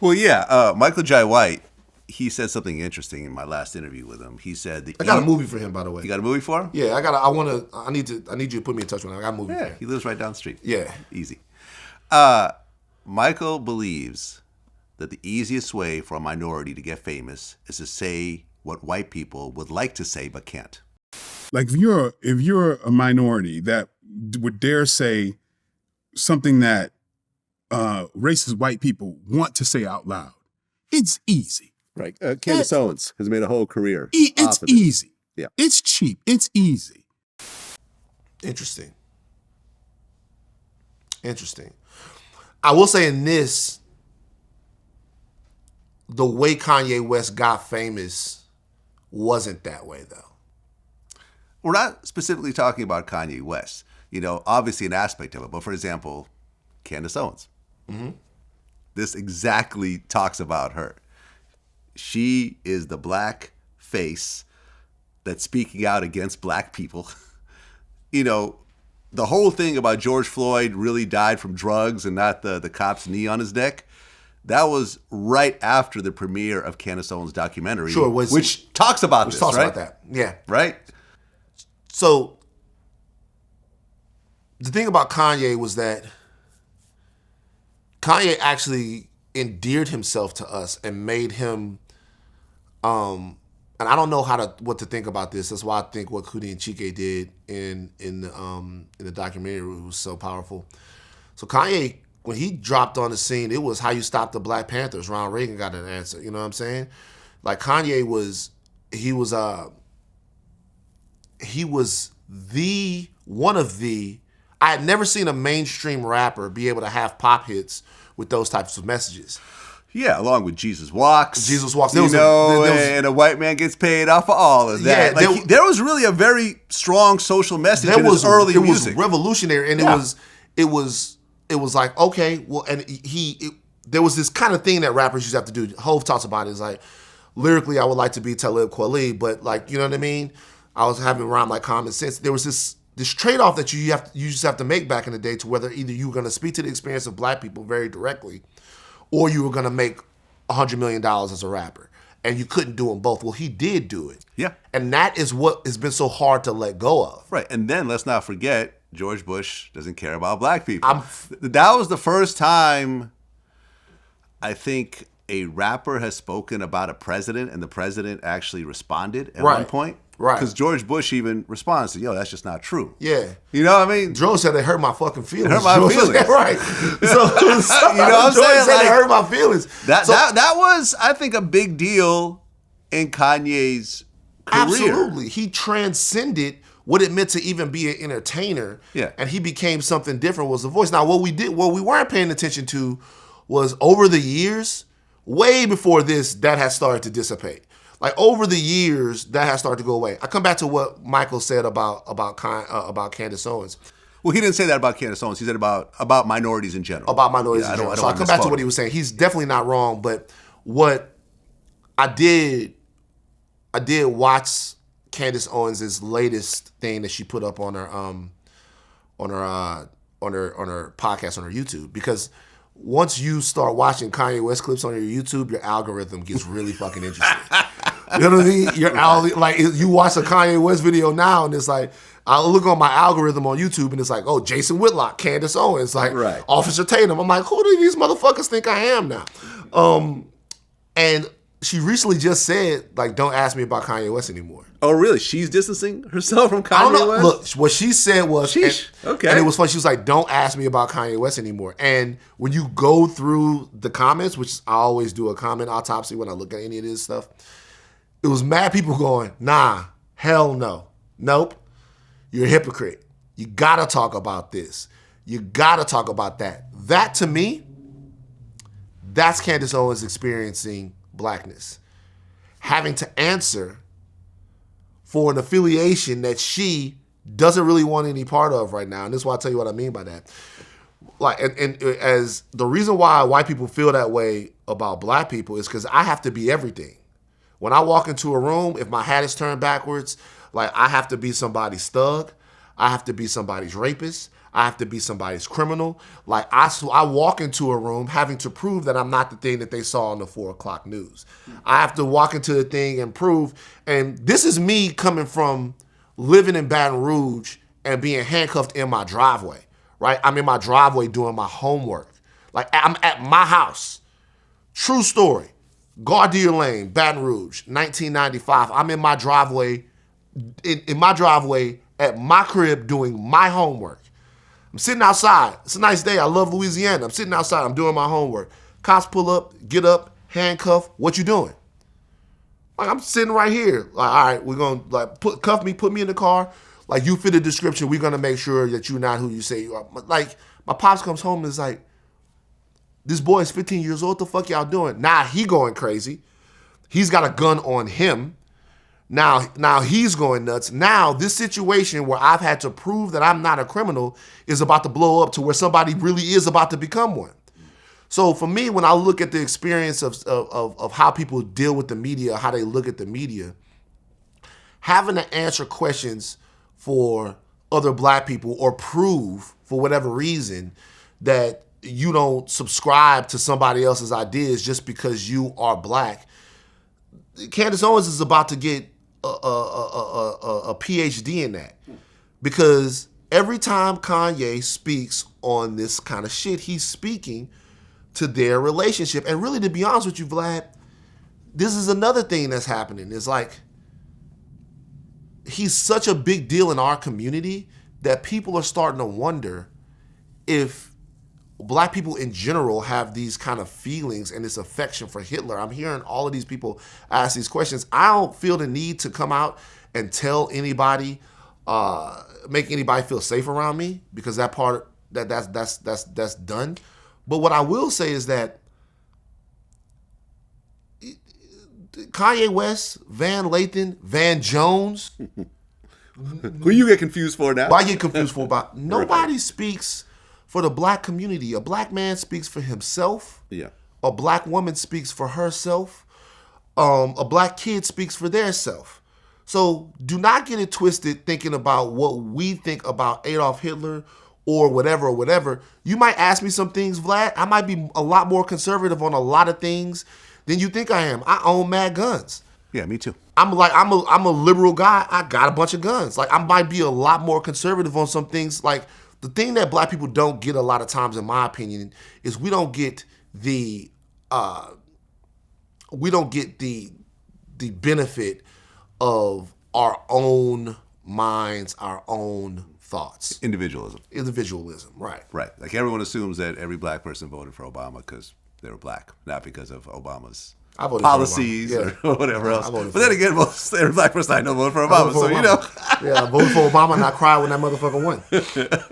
Well, yeah, Michael Jai White, he said something interesting in my last interview with him. He said, I got a movie for him, by the way. You got a movie for him? Yeah, I need you to put me in touch with him. I got a movie for him. He lives right down the street. Yeah. Easy. Michael believes that the easiest way for a minority to get famous is to say what white people would like to say but can't. Like if you're a minority that would dare say something that racist white people want to say out loud, it's easy. Right. Candace Owens has made a whole career. It's easy. Yeah. It's cheap. It's easy. Interesting. I will say in this, the way Kanye West got famous wasn't that way, though. We're not specifically talking about Kanye West. Obviously an aspect of it. But for example, Candace Owens. Mm-hmm. This exactly talks about her. She is the black face that's speaking out against black people. The whole thing about George Floyd really died from drugs and not the cop's knee on his neck. That was right after the premiere of Candace Owens' documentary, which talks about this, talks right? About that, yeah. Right? So, the thing about Kanye was that Kanye actually endeared himself to us and made him, and I don't know what to think about this. That's why I think what Kudi and Chike did in the documentary was so powerful. So Kanye, when he dropped on the scene, it was how you stop the Black Panthers. Ronald Reagan got an answer. You know what I'm saying? Like Kanye was one of the. I had never seen a mainstream rapper be able to have pop hits with those types of messages. Yeah, along with Jesus Walks. And a white man gets paid off of all of that. Yeah, there was really a very strong social message in his early music. It was revolutionary, and it was like, okay, well, and there was this kind of thing that rappers used to have to do. Hov talks about it. It's like, lyrically, I would like to be Talib Kweli, but like, you know what I mean? I was having rhyme like common sense. There was this trade-off that you just have to make back in the day to whether either you were going to speak to the experience of black people very directly, or you were going to make $100 million as a rapper. And you couldn't do them both. Well, he did do it. Yeah. And that is what has been so hard to let go of. Right. And then let's not forget, George Bush doesn't care about black people. That was the first time I think a rapper has spoken about a president and the president actually responded at one point. Right. Because George Bush even responds to, that's just not true. Yeah. You know what I mean? George said they hurt my fucking feelings. It hurt my feelings. Right. So, you know what I'm George saying? said they hurt my feelings. That was, I think, a big deal in Kanye's career. Absolutely. He transcended what it meant to even be an entertainer. Yeah. And he became something different, was the voice. Now, what we weren't paying attention to was over the years, way before this, that had started to dissipate. Like over the years, that has started to go away. I come back to what Michael said about Candace Owens. Well, he didn't say that about Candace Owens. He said about minorities in general. About minorities in general. So I come back to what he was saying. He's definitely not wrong. But what I did watch Candace Owens' latest thing that she put up on her podcast on her YouTube, because once you start watching Kanye West clips on your YouTube, your algorithm gets really fucking interesting. You know what I mean? Like you watch a Kanye West video now, and it's like, I look on my algorithm on YouTube, and it's like, oh, Jason Whitlock, Candace Owens, like right. Officer Tatum. I'm like, who do these motherfuckers think I am now? And she recently just said, like, don't ask me about Kanye West anymore. Oh, really? She's distancing herself from Kanye I don't know. West? Look, what she said was, okay. And it was funny. She was like, don't ask me about Kanye West anymore. And when you go through the comments, which I always do a comment autopsy when I look at any of this stuff, it was mad people going, nah, hell no. Nope. You're a hypocrite. You got to talk about this. You got to talk about that. That, to me, that's Candace Owens experiencing blackness. Having to answer for an affiliation that she doesn't really want any part of right now. And this is why I tell you what I mean by that. Like, and as the reason why white people feel that way about black people is because I have to be everything. When I walk into a room, if my hat is turned backwards, like I have to be somebody's thug. I have to be somebody's rapist. I have to be somebody's criminal. Like, I walk into a room having to prove that I'm not the thing that they saw on the 4 o'clock news. I have to walk into the thing and prove, and this is me coming from living in Baton Rouge and being handcuffed in my driveway, right? I'm in my driveway doing my homework. Like, I'm at my house. True story. Gardere Lane, Baton Rouge, 1995. I'm in my driveway, in my driveway at my crib doing my homework. I'm sitting outside. It's a nice day. I love Louisiana. I'm sitting outside. I'm doing my homework. Cops pull up, get up, handcuff. What you doing? Like, I'm sitting right here. Like, all right, we're going to cuff me, put me in the car. Like, you fit the description. We're going to make sure that you're not who you say you are. Like, my pops comes home and is like, this boy is 15 years old. What the fuck y'all doing? Now he going crazy. He's got a gun on him. Now he's going nuts. Now this situation where I've had to prove that I'm not a criminal is about to blow up to where somebody really is about to become one. So for me, when I look at the experience of how people deal with the media, how they look at the media, having to answer questions for other black people or prove for whatever reason that you don't subscribe to somebody else's ideas just because you are black. Candace Owens is about to get a PhD in that, because every time Kanye speaks on this kind of shit, he's speaking to their relationship. And really, to be honest with you, Vlad, this is another thing that's happening. It's like, he's such a big deal in our community that people are starting to wonder if black people in general have these kind of feelings and this affection for Hitler. I'm hearing all of these people ask these questions. I don't feel the need to come out and tell anybody, make anybody feel safe around me, because that part that's done. But what I will say is that Kanye West, Van Lathan, Van Jones, who you get confused for now? Why you get confused for about? Nobody speaks for the black community. A black man speaks for himself. Yeah. A black woman speaks for herself. A black kid speaks for their self. So do not get it twisted thinking about what we think about Adolf Hitler or whatever. You might ask me some things, Vlad. I might be a lot more conservative on a lot of things than you think I am. I own mad guns. Yeah, me too. I'm a liberal guy. I got a bunch of guns. Like, I might be a lot more conservative on some things. Like, the thing that black people don't get a lot of times, in my opinion, is we don't get the benefit of our own minds, our own thoughts. Individualism, right. Right. Like, everyone assumes that every black person voted for Obama because they were black, not because of Obama's policies or whatever else. But then again, every black person I know voted for Obama, so you know. Yeah, I voted for Obama and I cried when that motherfucker won.